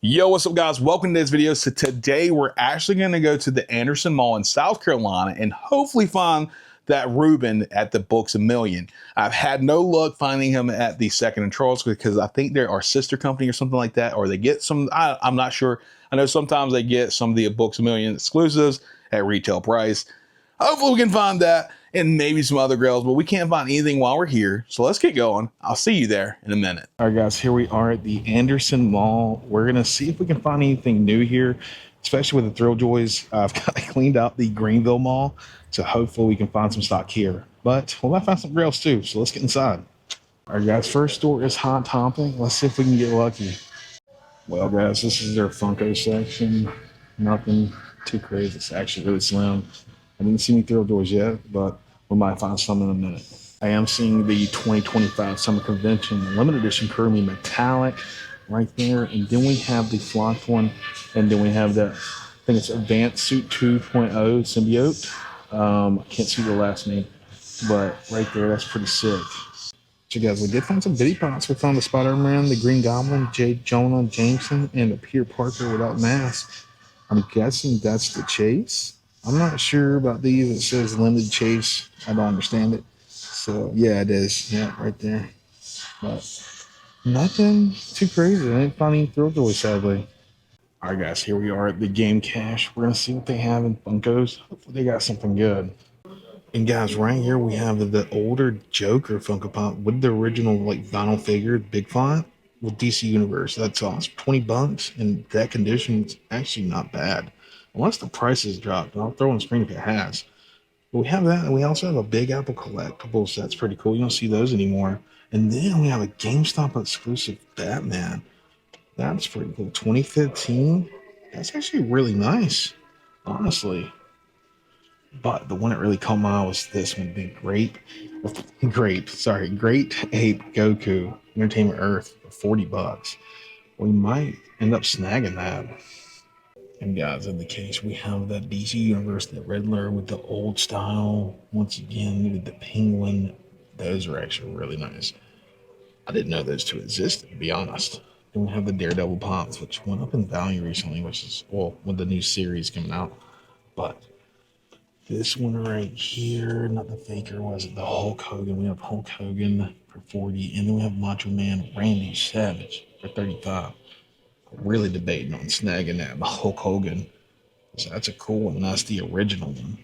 Yo, what's up guys? Welcome to this video. So today we're actually going to go to the Anderson Mall in South Carolina and hopefully find that Ruben at the Books A Million. I've had no luck finding him at the Second and Charles because I think they're our sister company or something like that, or they get some, I'm not sure. I know sometimes they get some of the Books A Million exclusives at retail price. Hopefully we can find that and maybe some other grails, but we can't find anything while we're here. So let's get going. I'll see you there in a minute. All right, guys, here we are at the Anderson Mall. We're going to see if we can find anything new here, especially with the Thrill Joys. I've kind of cleaned out the Greenville Mall, so hopefully we can find some stock here. But we might find some grails too, so let's get inside. All right, guys, first store is Hot Topic. Let's see if we can get lucky. Well, guys, this is their Funko section. Nothing too crazy. It's actually really slim. I didn't see any Thrill Joys yet, but we might find some in a minute. I am seeing the 2025 Summer Convention Limited Edition Kirby Metallic right there. And then we have the flocked one. And then we have the, I think it's Advanced Suit 2.0 Symbiote. I can't see the last name, but right there, that's pretty sick. So guys, we did find some bitty pots. We found the Spider-Man, the Green Goblin, J. Jonah Jameson, and the Peter Parker without mask. I'm guessing that's the chase. I'm not sure about these. It says limited chase. I don't understand it. So yeah, it is. Yeah, right there. But nothing too crazy. I didn't find any Thrill Joys, sadly. All right, guys, here we are at the Game Cache. We're gonna see what they have in Funkos. Hopefully they got something good. And guys, right here we have the older Joker Funko Pop with the original like vinyl figure, big font with DC Universe. That's awesome. $20, and that condition's actually not bad. Unless the prices dropped, I'll throw on the screen if it has. But we have that, and we also have a Big Apple collectibles. That's pretty cool. You don't see those anymore. And then we have a GameStop exclusive Batman. That's pretty cool. 2015. That's actually really nice, honestly. But the one that really caught my eye was this one, the Great Ape Goku Entertainment Earth for $40. We might end up snagging that. And guys, in the case, we have that DC Universe, the Riddler with the old style. Once again, with the Penguin. Those are actually really nice. I didn't know those two existed, to be honest. Then we have the Daredevil Pops, which went up in value recently, which is, well, with the new series coming out. But this one right here, not the Faker, was it the Hulk Hogan? We have Hulk Hogan for 40, and then we have Macho Man Randy Savage for 35. Really debating on snagging that Hulk Hogan. So that's a cool one. That's the original one.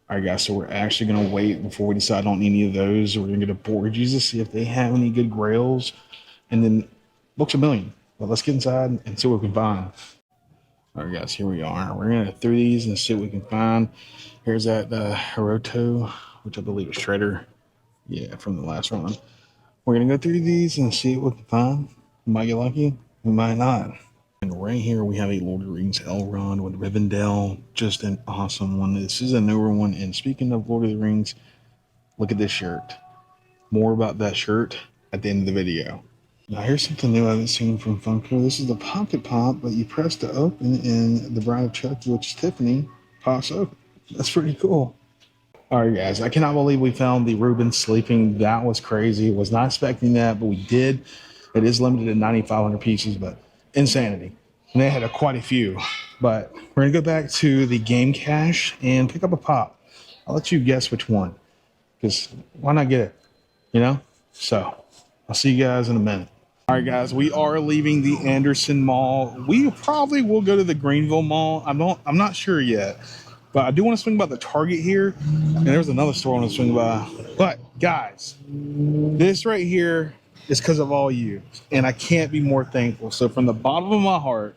All right, guys. So we're actually going to wait before we decide on any of those. We're going to get a Board Jesus, see if they have any good grails. And then Books A Million. But let's get inside and see what we can find. All right, guys. Here we are. We're going to go through these and see what we can find. Here's that Hiroto, which I believe is Shredder. Yeah, from the last run. We're going to go through these and see what we can find. We might get lucky. We might not. And right here we have a Lord of the Rings Elrond with Rivendell. Just an awesome one. This is a newer one. And speaking of Lord of the Rings, look at this shirt. More about that shirt at the end of the video. Now here's something new I haven't seen from Funko. This is the Pocket Pop, but you press to open and the Bride of Chucky, which is Tiffany, pops open. That's pretty cool. All right, guys, I cannot believe we found the Ruben sleeping. That was crazy. Was not expecting that, but we did. It is limited to 9,500 pieces, but insanity. And they had quite a few. But we're going to go back to the game cache and pick up a pop. I'll let you guess which one, because why not get it, you know? So I'll see you guys in a minute. All right, guys, we are leaving the Anderson Mall. We probably will go to the Greenville Mall. I'm not sure yet, but I do want to swing by the Target here. And there's another store I want to swing by. But guys, this right here is because of all you, and I can't be more thankful. So from the bottom of my heart,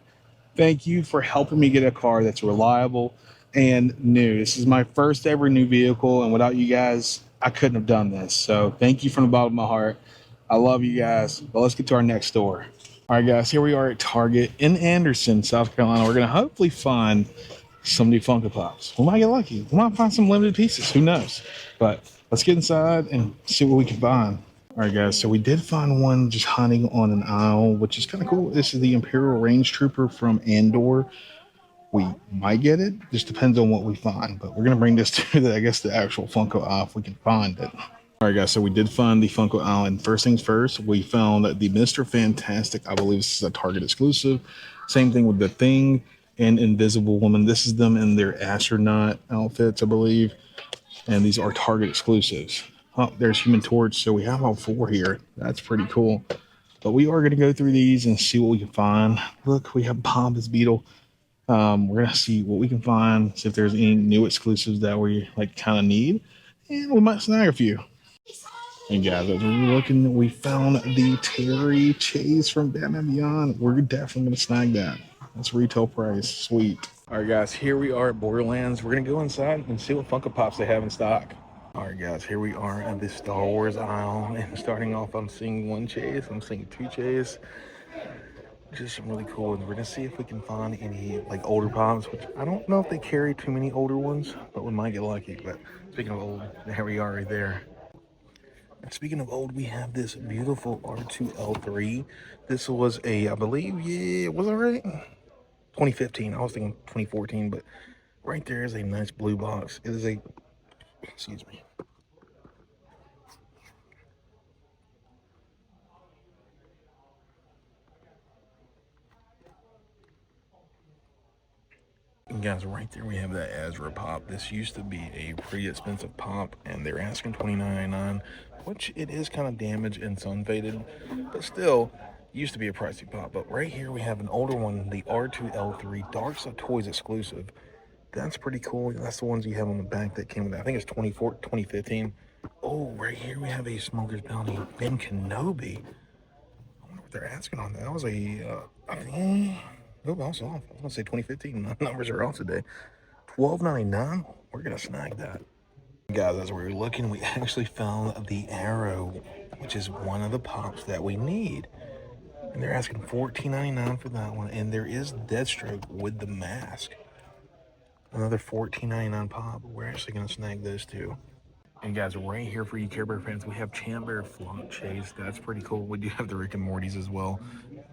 thank you for helping me get a car that's reliable and new. This is my first ever new vehicle, and without you guys, I couldn't have done this. So thank you from the bottom of my heart. I love you guys. But let's get to our next store. All right, guys, here we are at Target in Anderson, South Carolina. We're going to hopefully find some new Funko Pops. We might get lucky. We might find some limited pieces. Who knows? But let's get inside and see what we can find. All right, guys, so we did find one just hunting on an aisle, which is kind of cool. This is the Imperial Range Trooper from Andor. We might get it. Just depends on what we find. But we're going to bring this to, I guess, the actual Funko aisle if we can find it. All right, guys, so we did find the Funko Island. First things first, we found the Mr. Fantastic. I believe this is a Target exclusive. Same thing with the Thing and Invisible Woman. This is them in their astronaut outfits, I believe. And these are Target exclusives. Oh, there's Human Torch. So we have all four here. That's pretty cool. But we are going to go through these and see what we can find. Look, we have Bob as Beetle. We're going to see what we can find, see if there's any new exclusives that we like kind of need. And we might snag a few. And guys, as we're looking, we found the Terry Chase from Batman Beyond. We're definitely going to snag that. That's retail price. Sweet. All right, guys, here we are at Borderlands. We're going to go inside and see what Funko Pops they have in stock. All right, guys, here we are at the Star Wars aisle. And starting off, I'm seeing one Chase. I'm seeing two Chase. Just some really cool ones. We're going to see if we can find any, like, older Pops, which I don't know if they carry too many older ones, but we might get lucky. But speaking of old, there we are right there. And speaking of old, we have this beautiful R2L3. This was a, I believe, yeah, was it right? 2015. I was thinking 2014, but right there is a nice blue box. It is a, excuse me. And guys, right there we have that Azra pop. This used to be a pretty expensive pop, and they're asking $29.99, which it is kind of damaged and sun faded, but still used to be a pricey pop. But right here we have an older one, the R2L3 Dark Side Toys exclusive. That's pretty cool. That's the ones you have on the back that came with that. I think it's 2015. Oh, right here we have a Smoker's Bounty Ben Kenobi. I wonder what they're asking on that. That was a, oh, I was off. I was gonna say 2015. My numbers are off today. $12.99. We're gonna snag that. Guys, as we were looking, we actually found the Arrow, which is one of the pops that we need. And they're asking $14.99 for that one. And there is Deathstroke with the mask. Another $14.99 pop. We're actually gonna snag those two. And guys, right here for you Care Bear fans, we have Chandler Flaunt Chase. That's pretty cool. We do have the Rick and Morty's as well.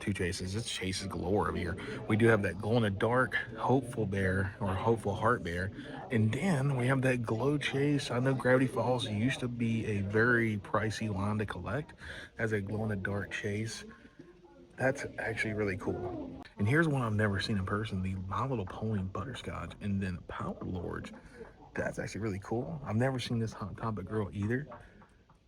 Two Chases. It's Chases galore over here. We do have that glow in the dark Hopeful Bear or Hopeful Heart Bear. And then we have that Glow Chase. I know Gravity Falls used to be a very pricey line to collect as a glow in the dark Chase. That's actually really cool. And here's one I've never seen in person, the My Little Pony Butterscotch. And then Power Lords. That's actually really cool. I've never seen this Hot Topic girl either.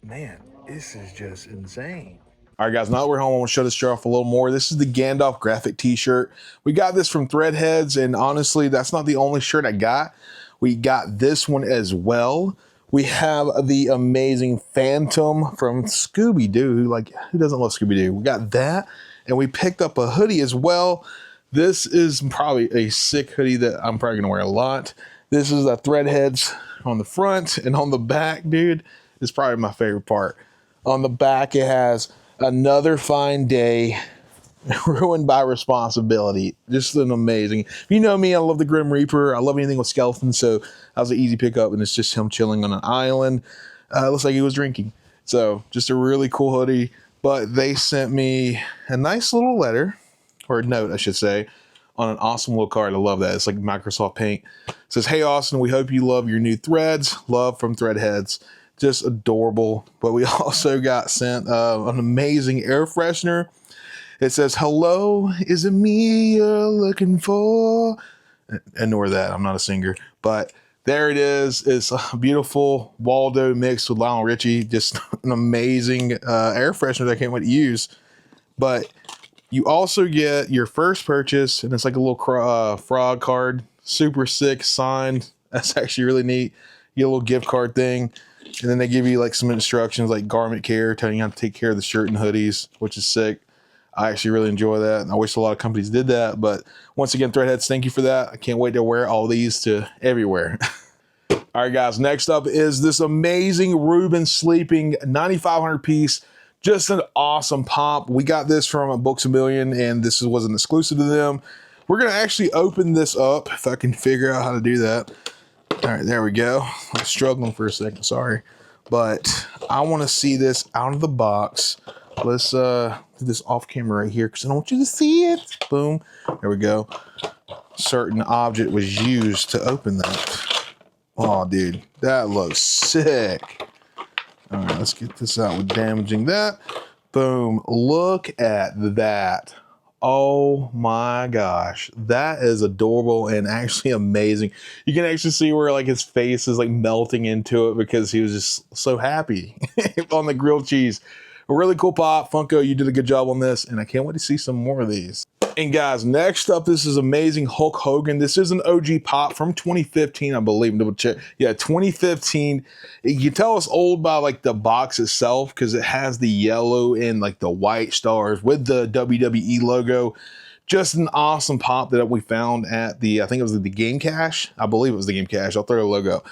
Man, this is just insane. All right, guys, now that we're home, I want to show this shirt off a little more. This is the Gandalf graphic t-shirt. We got this from Threadheads, and honestly, that's not the only shirt I got. We got this one as well. We have the amazing Phantom from Scooby-Doo. Like, who doesn't love Scooby-Doo? We got that, and we picked up a hoodie as well. This is probably a sick hoodie that I'm probably going to wear a lot. This is the Threadheads on the front, and on the back, dude, is probably my favorite part. On the back, it has another fine day ruined by responsibility. Just an amazing. If you know me, I love the Grim Reaper. I love anything with skeletons, so that was an easy pickup, and it's just him chilling on an island. Looks like he was drinking. So just a really cool hoodie. But they sent me a nice little letter, or a note, I should say, on an awesome little card. I love that. It's like Microsoft Paint. It says, "Hey, Austin, we hope you love your new threads. Love from Threadheads." Just adorable. But we also got sent an amazing air freshener. It says, "Hello, is it me you're looking for?" Ignore that. I'm not a singer. But there it is. It's a beautiful Waldo mixed with Lionel Richie. Just an amazing air freshener that I can't wait to use. But you also get your first purchase, and it's like a little frog card. Super sick, signed. That's actually really neat. You get a little gift card thing. And then they give you like some instructions like garment care, telling you how to take care of the shirt and hoodies, which is sick. I actually really enjoy that. And I wish a lot of companies did that. But once again, Threadheads, thank you for that. I can't wait to wear all these to everywhere. All right, guys, next up is this amazing Ruben Sleeping 9,500 piece. Just an awesome pop. We got this from Books A Million, and this wasn't exclusive to them. We're going to actually open this up, if I can figure out how to do that. All right, there we go. I'm struggling for a second, sorry. But I want to see this out of the box. Let's do this off camera right here because I don't want you to see it. Boom. There we go. Certain object was used to open that. Oh, dude, that looks sick. All right, let's get this out with damaging that. Boom. Look at that. Oh my gosh. That is adorable and actually amazing. You can actually see where like his face is like melting into it because he was just so happy on the grilled cheese. A really cool pop. Funko, you did a good job on this, and I can't wait to see some more of these. And guys, next up, this is amazing Hulk Hogan. This is an OG pop from 2015, I believe. Double check. Yeah, 2015. You can tell it's old by like the box itself because it has the yellow and like the white stars with the WWE logo. Just an awesome pop that we found at the, I think it was the Game Cache. I believe it was the Game Cache. I'll throw a logo.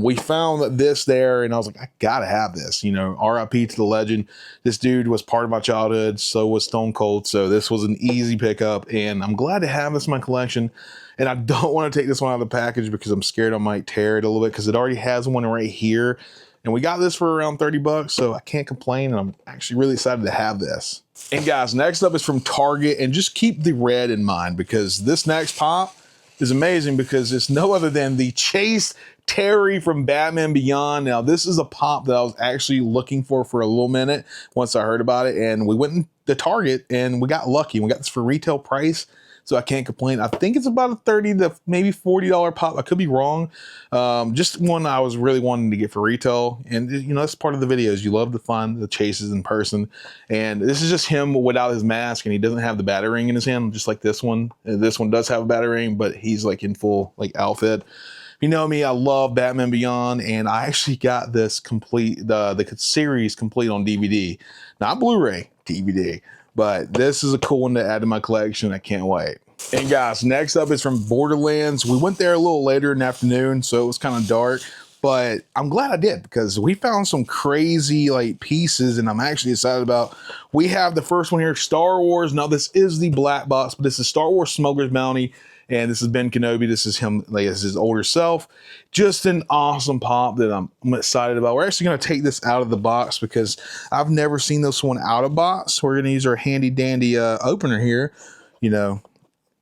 We found this there, and I was like, I gotta have this. You know, RIP to the legend. This dude was part of my childhood. So was Stone Cold. So this was an easy pickup, and I'm glad to have this in my collection. And I don't want to take this one out of the package because I'm scared I might tear it a little bit because it already has one right here. And we got this for around 30 bucks, so I can't complain, and I'm actually really excited to have this. And guys, next up is from Target, and just keep the red in mind because this next pop is amazing because it's no other than the Chase Terry from Batman Beyond. Now, this is a pop that I was actually looking for a little minute once I heard about it, and we went to Target, and we got lucky. We got this for retail price. So I can't complain. I think it's about a $30 to maybe $40 pop. I could be wrong. Just one I was really wanting to get for retail. And you know, that's part of the videos. You love to find the chases in person. And this is just him without his mask, and he doesn't have the battery ring in his hand, just like this one. This one does have a battery ring, but he's like in full like outfit. You know me, I love Batman Beyond, and I actually got this complete, the series complete on DVD. Not Blu-ray, DVD. But this is a cool one to add to my collection. I can't wait. And guys, next up is from Borderlands. We went there a little later in the afternoon, so it was kind of dark. But I'm glad I did because we found some crazy like pieces, and I'm actually excited about. We have the first one here, Star Wars. Now this is the black box, but this is Star Wars Smuggler's Bounty. And this is Ben Kenobi. This is him, like this is his older self. Just an awesome pop that I'm excited about. We're actually going to take this out of the box because I've never seen this one out of box. We're going to use our handy dandy opener here. You know,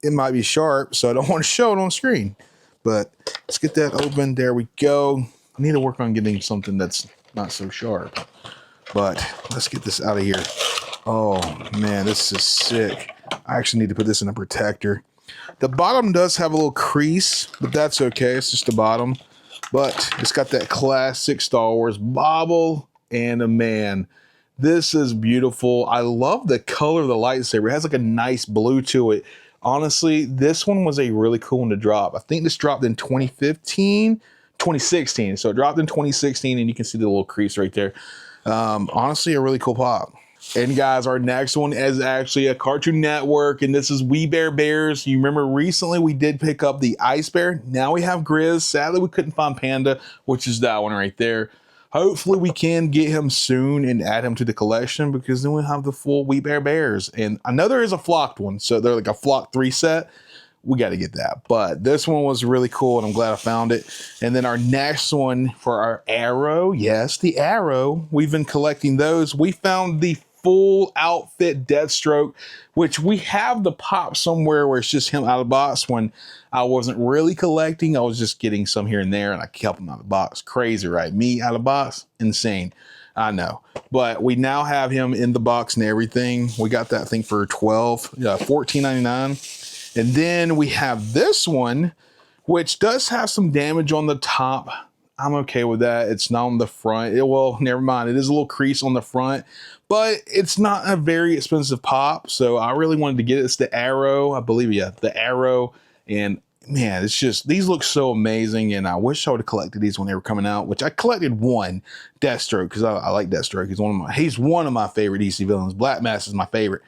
it might be sharp, so I don't want to show it on screen. But let's get that open. There we go. I need to work on getting something that's not so sharp. But let's get this out of here. Oh, man, this is sick. I actually need to put this in a protector. The bottom does have a little crease, but that's okay. It's just the bottom. But it's got that classic Star Wars bobble, and man, this is beautiful. I love the color of the lightsaber. It has like a nice blue to it. Honestly, this one was a really cool one to drop. I think this dropped in 2016. So it dropped in 2016, and you can see the little crease right there. Honestly, a really cool pop. And guys, our next one is actually a Cartoon Network, and this is We Bare Bears. You remember recently we did pick up the Ice Bear. Now we have Grizz. Sadly, we couldn't find Panda, which is that one right there. Hopefully we can get him soon and add him to the collection because then we'll have the full We Bare Bears. And I know there is a flocked one, so they're like a flock 3 set. We got to get that. But this one was really cool, and I'm glad I found it. And then our next one for our Arrow. Yes, the Arrow. We've been collecting those. We found the full outfit Deathstroke, which we have the pop somewhere where it's just him out of the box. When I wasn't really collecting, I was just getting some here and there, and I kept him out of the box. Crazy, right? Me out of the box? Insane. I know. But we now have him in the box and everything. We got that thing for $14.99. And then we have this one, which does have some damage on the top. I'm okay with that. It's not on the front. Well, never mind. It is a little crease on the front, but it's not a very expensive pop. So I really wanted to get it. It's the Arrow, I believe. Yeah, the Arrow. And man, it's just, these look so amazing. And I wish I would have collected these when they were coming out, which I collected one, Deathstroke, because I like Deathstroke. He's one of my favorite DC villains. Black Mass is my favorite.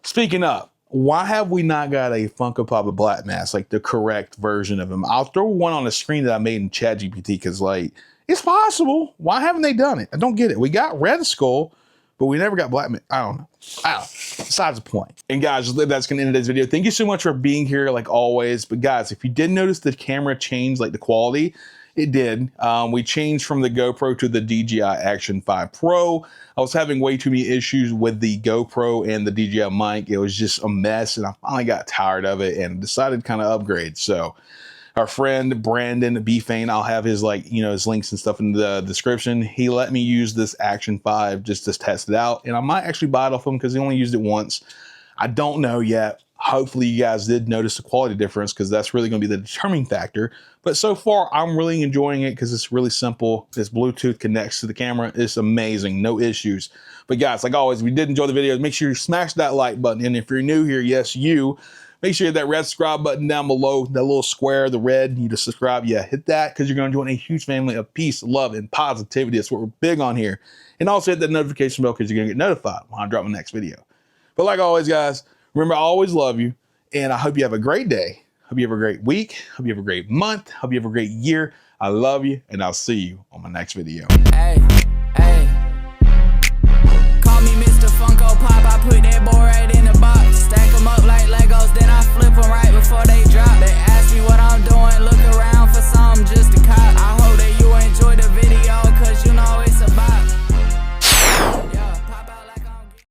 Speaking of, why have we not got a Funko Pop of Black Mass, like the correct version of him? I'll throw one on the screen that I made in ChatGPT because, like, it's possible. Why haven't they done it? I don't get it. We got Red Skull, but we never got Black Mass. I don't know. Besides the point. And guys, that's going to end today's video. Thank you so much for being here, like always. But guys, if you did notice the camera changed, like the quality, it did. We changed from the GoPro to the DJI Action 5 Pro. I was having way too many issues with the GoPro and the DJI mic. It was just a mess, and I finally got tired of it and decided to kind of upgrade. So, our friend Brandon Bfane, I'll have his his links and stuff in the description. He let me use this Action 5 just to test it out, and I might actually buy it off him because he only used it once. I don't know yet. Hopefully you guys did notice the quality difference, because that's really going to be the determining factor. But so far, I'm really enjoying it because it's really simple. This Bluetooth connects to the camera. It's amazing. No issues. But guys, like always, if you did enjoy the video, make sure you smash that like button. And if you're new here, yes, you, make sure you hit that red subscribe button down below, that little square, the red, you to subscribe. Yeah, hit that, because you're going to join a huge family of peace, love, and positivity. That's what we're big on here. And also hit that notification bell, because you're going to get notified when I drop my next video. But like always, guys, remember, I always love you, and I hope you have a great day. Hope you have a great week. Hope you have a great month. Hope you have a great year. I love you, and I'll see you on my next video. Hey.